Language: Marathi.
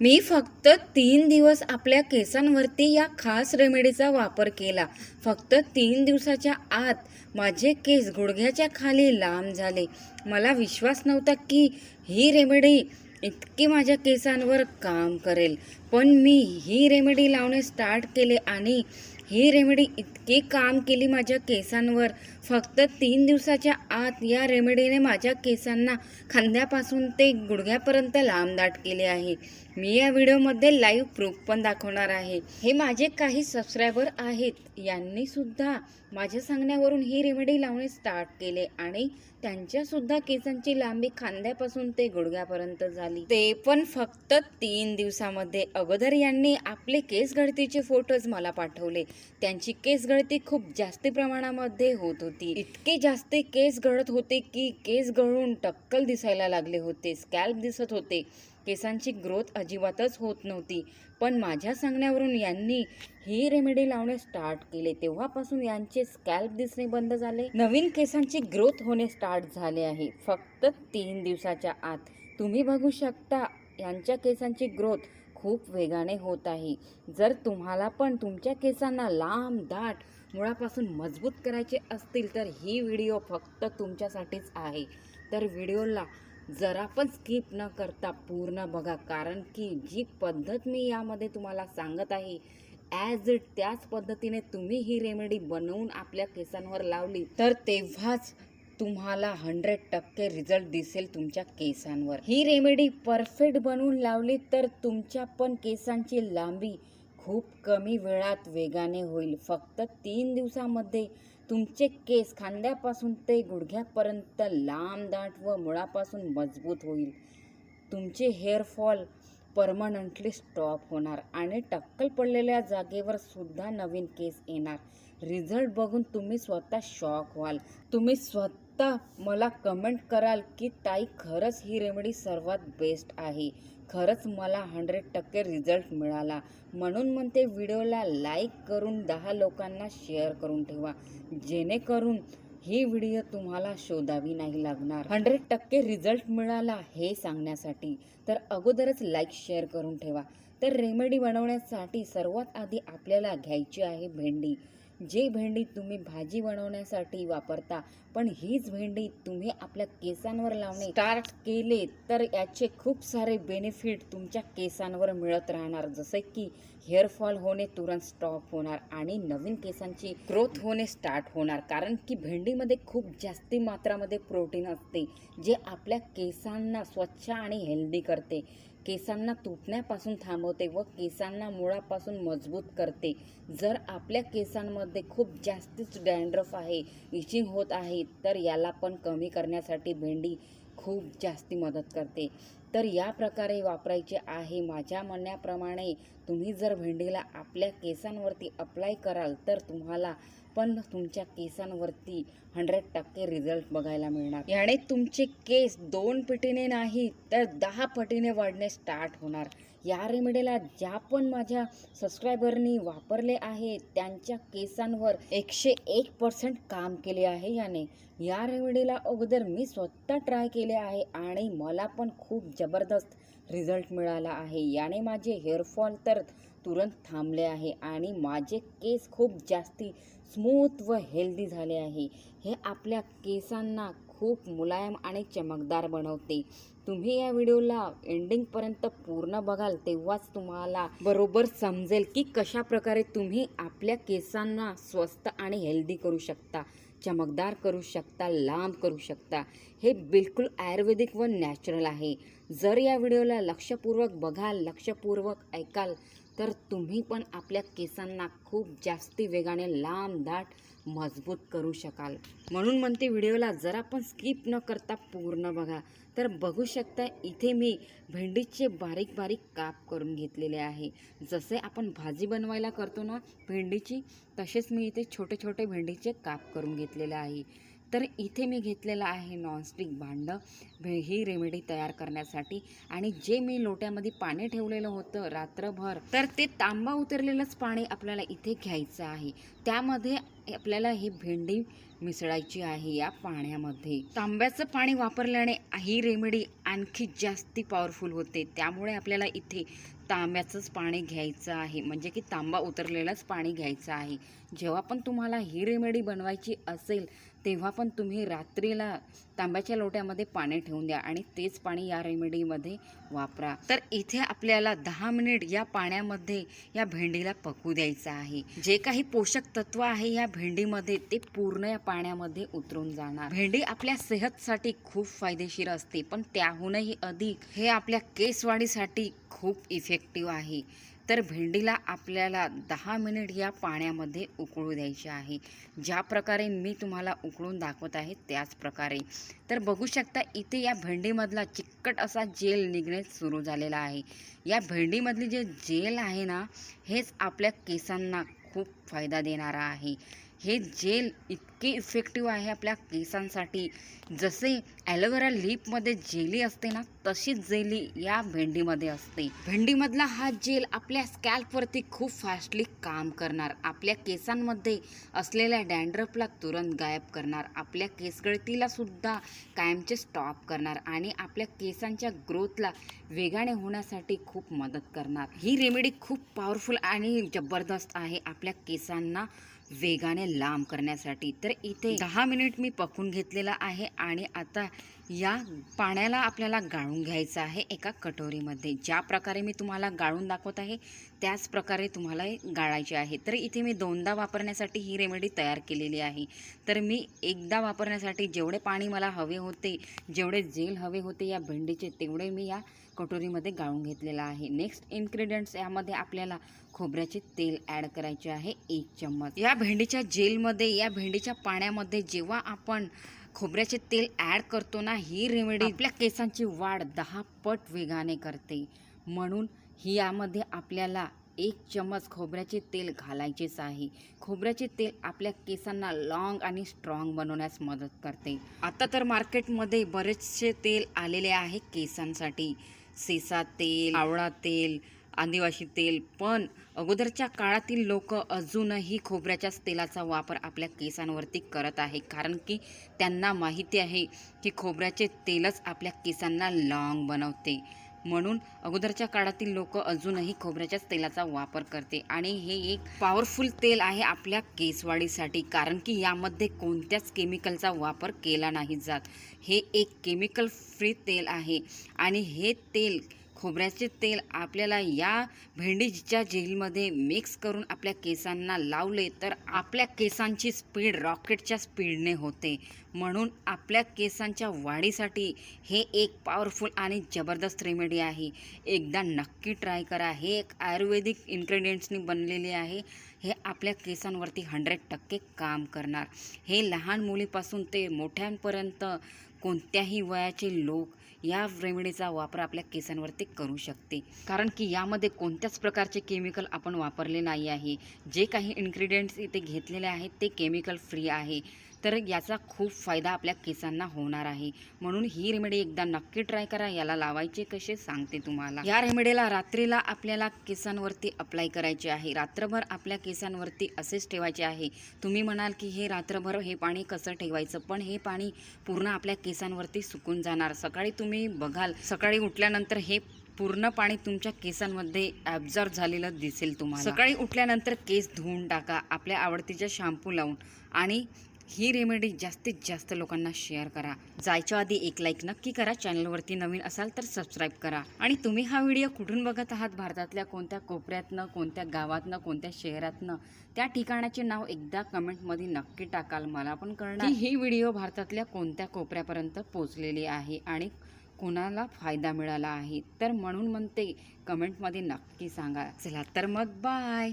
मी फक्त 3 दिवस आपल्या केसांवरती या खास रेमेडीचा वापर केला. फक्त 3 दिवसाच्या आत माझे केस गुडघ्याच्या खाली लांब झाले. मला विश्वास नव्हता की ही रेमेडी इतकी माझ्या केसांवर काम करेल. पण मी ही रेमेडी लावणे स्टार्ट केले आणि ही रेमेडी इतकी काम केली माझ्या केसांवर. फक्त 3 दिवसाच्या आत या रेमेडीने माझ्या केसांना खांद्यापासून ते गुडघ्यापर्यंत लांबदाट केले आहे. मी या व्हिडिओमध्ये लाईव्ह प्रूफ पण दाखवणार आहे. हे माझे काही सबस्क्रायबर आहेत, यांनी सुद्धा माझ्या सांगण्यावरून ही रेमेडी लावणे स्टार्ट केले आणि त्यांच्यासुद्धा केसांची लांबी खांद्यापासून ते गुडघ्यापर्यंत झाली, ते पण फक्त 3 दिवसामध्ये. अगोदर यांनी आपले केस गळतीचे फोटोज मला पाठवले. त्यांची केस गळती खूप जास्ती प्रमाणामध्ये होत होती. इतके जास्ती केस गळत होते की केस गळून टक्कल दिसायला लागले होते, स्कॅल्प दिसत होते. केसांची ग्रोथ अजिबातच होत नव्हती. पण माझ्या सांगण्यावरून यांनी ही रेमेडी लावणे स्टार्ट केले. तेव्हापासून यांचे स्कॅल्प दिसणे बंद झाले, नवीन केसांची ग्रोथ होणे स्टार्ट झाले आहे. फक्त 3 दिवसाच्या आत तुम्ही बघू शकता यांच्या केसांची ग्रोथ खूप वेगाने होत आहे. जर तुम्हाला पण तुमच्या केसांना लांब दाट मुळापासून मजबूत करायचे असतील तर ही व्हिडिओ फक्त तुमच्यासाठीच आहे. तर व्हिडिओला जरा पण स्किप न करता पूर्ण बघा, कारण की जी पद्धत मी यामध्ये तुम्हाला सांगत आहे ॲज इट त्याच पद्धतीने तुम्ही ही रेमेडी बनवून आपल्या केसांवर लावली तर तेव्हाच तुम्हाला 100% रिझल्ट दिसेल तुमच्या केसांवर. ही रेमेडी परफेक्ट बनवून लावली तर तुमच्या पण केसांची लांबी खूप कमी वेळात वेगाने होईल. फक्त 3 दिवसामध्ये तुमचे केस खांद्यापासून ते गुडघ्यापर्यंत लांब दाट व मुळापासून मजबूत होईल. तुमचे हेअरफॉल परमनंटली स्टॉप होणार आणि टक्कल पडलेल्या जागेवर सुद्धा नवीन केस येणार. रिझल्ट बघून तुम्ही स्वतः शॉक व्हाल. तुम्ही स्वतः मला कमेंट कराल की ताई खरंच ही रेमेडी सर्वात बेस्ट आहे. खरंच मला 100% रिझल्ट मिळाला. म्हणून म्हणते व्हिडिओला लाईक करून 10 लोकांना शेअर करून ठेवा, जेणेकरून ही व्हिडिओ तुम्हाला शोधावी नाही लागणार. 100% रिझल्ट मिळाला हे सांगण्यासाठी. तर अगोदरच लाईक शेअर करून ठेवा. तर रेमेडी बनवण्यासाठी सर्वात आधी आपल्याला घ्यायची आहे भेंडी. जे भेंडी तुम्ही भाजी बनवण्यासाठी वापरता, पण हीच भेंडी तुम्ही आपल्या केसांवर लावणे स्टार्ट केले तर याचे खूप सारे बेनिफिट तुमच्या केसांवर मिळत राहणार. जसे की हेअरफॉल होणे तुरंत स्टॉप होणार आणि नवीन केसांची ग्रोथ होणे स्टार्ट होणार. कारण की भेंडीमध्ये खूप जास्ती मात्रामध्ये प्रोटीन असते, जे आपल्या केसांना स्वच्छ आणि हेल्दी करते, केसांना तुटण्यापासून थांबवते व केसांना मुळापासून मजबूत करते. जर आपल्या केसांमध्ये खूप जास्तीच डॅन्ड्रफ आहे, इचिंग होत आहे, तर याला पण कमी करण्यासाठी भेंडी खूप जास्ती मदत करते. तर या प्रकारे वापरायचे आहे. माझ्या म्हणण्याप्रमाणे तुम्ही जर भेंडीला आपल्या केसांवरती अप्लाय कराल तर तुम्हाला पण तुमच्या केसांवरती 100% रिझल्ट बघायला मिळणार. याने तुमचे केस 2 पटीने नाही तर 10 पटीने वाढणे स्टार्ट होणार. या रेमेडीला ज्या पण माझ्या सबस्क्रायबरनी वापरले आहे त्यांच्या केसांवर 101% काम केले आहे याने. या रेमेडीला अगोदर मी स्वतः ट्राय केले आहे आणि मला पण खूप जबरदस्त रिझल्ट मिळाला आहे. याने माझे हेअरफॉल तर तुरंत थांबले आहे आणि माझे केस खूप जास्ती स्मूथ व हेल्दी झाले आहे. हे आपल्या केसांना खूप मुलायम आणि चमकदार बनवते. तुम्ही या व्हिडिओला एंडिंगपर्यंत पूर्ण बघाल तेव्हाच तुम्हाला बरोबर समजेल की कशा प्रकारे तुम्ही आपल्या केसांना स्वस्त आणि हेल्दी करू शकता, चमकदार करू शकता, लांब करू शकता. हे बिलकुल आयुर्वेदिक व नॅचरल आहे. जर या व्हिडिओला लक्षपूर्वक बघाल, लक्षपूर्वक ऐकाल तर तुम्ही पण आपल्या केसांना खूप जास्ती वेगाने लांब दाट मजबूत करू शकाल. म्हणून म्हणते व्हिडिओला जरा पण स्किप न करता पूर्ण बघा. तर बघू शकता इथे मी भेंडीचे बारीक बारीक काप करून घेतलेले आहे. जसे आपण भाजी बनवायला करतो ना भेंडीची, तसेच मी इथे छोटे छोटे भेंडीचे काप करून घेतलेले आहे. तर इथे मी घेतलेलं आहे नॉनस्टिक भांडं ही रेमेडी तयार करण्यासाठी. आणि जे मी लोट्यामध्ये पाणी ठेवलेलं होतं रात्रभर, तर ते तांबा उतरलेलंच पाणी आपल्याला इथे घ्यायचं आहे. त्यामध्ये आपल्याला ही भेंडी मिसळायची आहे या पाण्यामध्ये. तांब्याचं पाणी वापरल्याने ही रेमेडी आणखी जास्ती पॉवरफुल होते. त्यामुळे आपल्याला इथे तांब्याचंच पाणी घ्यायचं आहे, म्हणजे की तांबा उतरलेलंच पाणी घ्यायचं आहे. जेव्हा पण तुम्हाला ही रेमेडी बनवायची असेल तेव्हा पण तुम्ही रात्रीला तांब्याच्या लोट्यामध्ये पाणी ठेवून द्या आणि तेच पाणी या रेमेडीमध्ये वापरा. तर इथे आपल्याला 10 मिनिट या पाण्यामध्ये या भेंडीला पकू द्यायचं आहे. जे काही पोषक तत्व आहे या भेंडीमध्ये ते पूर्ण या पाण्यामध्ये उतरून जाणार. भेंडी आपल्या सेहतसाठी खूप फायदेशीर असते, पण त्याहूनही अधिक हे आपल्या केसवाढीसाठी खूप इफेक्टिव्ह आहे. तर भेंडीला आपल्याला 10 मिनिट या पाण्यामध्ये उकळू द्यायचे आहे. ज्या प्रकारे मी तुम्हाला उकळून दाखवत आहे त्याच प्रकारे. तर बघू शकता इथे या भेंडीमधला चिकट असा जेल निघणे सुरू झालेला आहे. या भेंडीमधली जे जेल आहे ना, हेच आपल्या केसांना खूप फायदा देणारा आहे. हे जेल इतके इफेक्टिव्ह आहे आपल्या केसांसाठी. जसे ॲलोवेरा लीफमध्ये जेली असते ना, तशीच जेली या भेंडीमध्ये असते. भेंडीमधला हा जेल आपल्या स्कॅल्पवरती खूप फास्टली काम करणार. आपल्या केसांमध्ये असलेल्या डॅन्ड्रफला तुरंत गायब करणार. आपल्या केसगळतीला सुद्धा कायमचे स्टॉप करणार आणि आपल्या केसांच्या ग्रोथला वेगाने होण्यासाठी खूप मदत करणार. ही रेमेडी खूप पॉवरफुल आणि जबरदस्त आहे आपल्या केसांना वेगाने लांब करण्यासाठी. तर इथे 10 मिनिट मी पकवून घेतलेला आहे आणि आता या पाण्याला आपल्याला गाळून घ्यायचं आहे एका कटोरीमध्ये. ज्या प्रकारे मी तुम्हाला गाळून दाखवत आहे त्याच प्रकारे तुम्हाला गाळायचे आहे. तर इथे मी 2दा वापरण्यासाठी ही रेमेडी तयार केलेली आहे. तर मी एकदा वापरण्यासाठी जेवढे पाणी मला हवे होते, जेवढे जेल हवे होते या भेंडीचे, तेवढे मी या कटोरीमध्ये गाळून घेतलेला आहे. नेक्स्ट इन्ग्रेडियंट्स यामध्ये आपल्याला खोबऱ्याचे तेल ॲड करायचे आहे 1 चम्मच. या भेंडीच्या जेलमध्ये, या भेंडीच्या पाण्यामध्ये जेव्हा आपण खोबऱ्याचे तेल ॲड करतो ना, ही रेमेडी आपल्या केसांची वाढ 10 पट वेगाने करते. म्हणून ही यामध्ये आपल्याला 1 चम्मच खोबऱ्याचे तेल घालायचेच आहे. खोबऱ्याचे तेल आपल्या केसांना लॉंग आणि स्ट्रॉंग बनवण्यास मदत करते. आता तर मार्केटमध्ये बरेचसे तेल आलेले आहे केसांसाठी. सेसा तेल, आवळा तेल, आदिवासी तेल. पण अगोदरच्या काळातील लोक अजूनही खोबऱ्याच्याच तेलाचा वापर आपल्या केसांवरती करत आहे, कारण की त्यांना माहिती आहे की खोबऱ्याचे तेलच आपल्या केसांना लॉंग बनवते. म्हणून अगोदरच्या काळातील लोक अजूनही खोबऱ्याच्याच तेलाचा वापर करते आणि हे एक पॉवरफुल तेल आहे आपल्या केसवाढीसाठी, कारण की यामध्ये कोणत्याच केमिकलचा वापर केला नाही जात. हे एक केमिकल फ्री तेल आहे आणि हे तेल, खोबऱ्याचे तेल आपल्याला या भेंडीच्या जेलमध्ये मिक्स करून आपल्या केसांना लावले तर आपल्या केसांची स्पीड रॉकेटच्या स्पीडने होते. म्हणून आपल्या केसांच्या वाढीसाठी हे एक पॉवरफुल आणि जबरदस्त रेमेडी आहे. एकदा नक्की ट्राय करा. हे एक आयुर्वेदिक इन्ग्रेडियंट्सनी बनलेले आहे. हे आपल्या केसांवरती 100% काम करणार. हे लहान मुलीपासून ते मोठ्यांपर्यंत कोणत्याही वयाचे लोक या रेमेडीचा वापर आपल्या केसांवरती करू शकते, कारण की यामध्ये कोणत्याच प्रकारचे केमिकल आपण वापरले नाही आहे. जे काही इन्ग्रेडियंट्स इथे घेतलेले आहेत ते केमिकल फ्री आहे. तर याचा खूप फायदा आपल्या केसांना होणार आहे. म्हणून ही रेमेडी एकदा नक्की ट्राय करा. याला लावायचे कसे सांगते तुम्हाला. या रेमेडीला रात्रीला आपल्याला केसांवरती अप्लाय करायचे आहे. रात्रभर आपल्या केसांवरती असेच ठेवायचे आहे. तुम्ही म्हणाल की हे रात्रभर हे पाणी कसं ठेवायचं, पण हे पाणी पूर्ण आपल्या केसांवरती सुकून जाणार. सकाळी तुम्ही बघाल, सकाळी उठल्यानंतर हे पूर्ण पाणी तुमच्या केसांमध्ये ॲब्झॉर्ब झालेलं दिसेल तुम्हाला. सकाळी उठल्यानंतर केस धुवून टाका आपल्या आवडतीच्या शॅम्पू लावून आणि ही रेमेडी जास्तीत जास्त लोकांना शेअर करा. जायच्या आधी एक लाईक नक्की करा. चॅनलवरती नवीन असाल तर सबस्क्राईब करा. आणि तुम्ही हा व्हिडिओ कुठून बघत आहात, भारतातल्या कोणत्या कोपऱ्यातनं, कोणत्या गावातनं, कोणत्या शहरातनं, त्या ठिकाणाचे नाव एकदा कमेंटमध्ये नक्की टाकाल. मला पण कळणार की ही व्हिडिओ भारतातल्या कोणत्या कोपऱ्यापर्यंत पोहोचलेली आहे आणि कोणाला फायदा मिळाला आहे. तर म्हणून म्हणते, कमेंटमध्ये नक्की सांगा. चला तर मग बाय.